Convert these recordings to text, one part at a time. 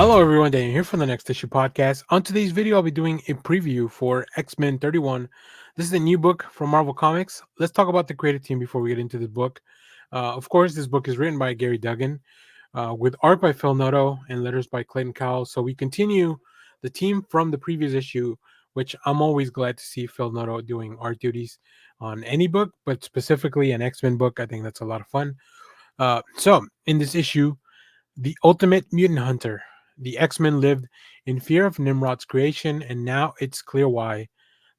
Hello everyone, Daniel here from the Next Issue Podcast. On today's video, I'll be doing a preview for X-Men 31. This is a new book from Marvel Comics. Let's talk about the creative team before we get into this book. Of course, this book is written by Gerry Duggan, with art by Phil Noto and letters by Clayton Cowles. So we continue the team from the previous issue, which I'm always glad to see Phil Noto doing art duties on any book, but specifically an X-Men book. I think that's a lot of fun. So in this issue, the ultimate mutant hunter. The X-Men lived in fear of Nimrod's creation, and now it's clear why.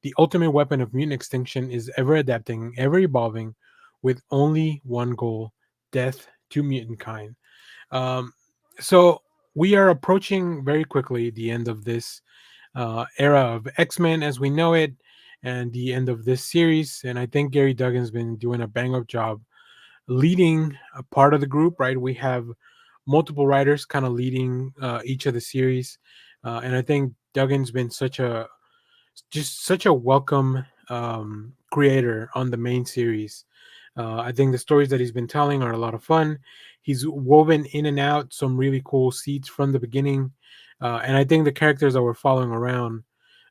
The ultimate weapon of mutant extinction is ever adapting, ever evolving, with only one goal: death to mutant kind. Um, so we are approaching very quickly the end of this era of X-Men as we know it, and the end of this series. And I think Gerry Duggan's been doing a bang up job leading a part of the group, right? We have multiple writers kind of leading each of the series, and I think Duggan's been such a welcome creator on the main series. I think the stories that he's been telling are a lot of fun. He's woven in and out some really cool seeds from the beginning, and I think the characters that we're following around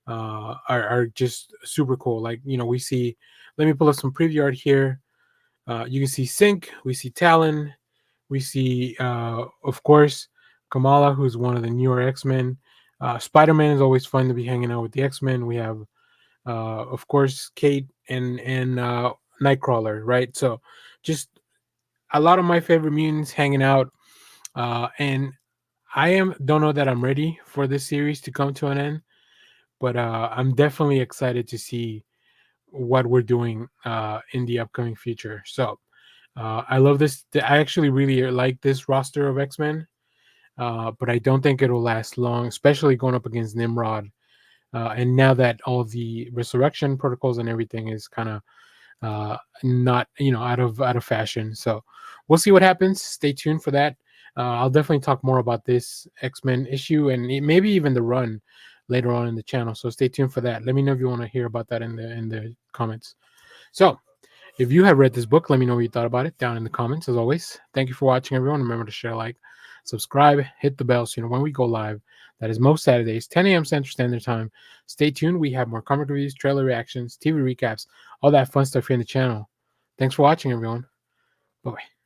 are just super cool. Like, we see. Let me pull up some preview art here. You can see Sync, we see Talon, we see, of course, Kamala, who's one of the newer X Men. Spider Man is always fun to be hanging out with the X Men. We have, of course, Kate and Nightcrawler, right? So, just a lot of my favorite mutants hanging out. And I don't know that I'm ready for this series to come to an end, but I'm definitely excited to see what we're doing in the upcoming future. So I love this. I actually really like this roster of X Men, but I don't think it'll last long, especially going up against Nimrod. And now that all the resurrection protocols and everything is kind of not out of fashion, so we'll see what happens. Stay tuned for that. I'll definitely talk more about this X-Men issue and maybe even the run later on in the channel. So stay tuned for that. Let me know if you want to hear about that in the comments. So if you have read this book, let me know what you thought about it down in the comments. As always, thank you for watching, everyone. Remember to share, like, subscribe, hit the bell so you know when we go live. That is most Saturdays, 10 a.m. Central Standard Time. Stay tuned. We have more comic reviews, trailer reactions, TV recaps, all that fun stuff here in the channel. Thanks for watching, everyone. Bye-bye.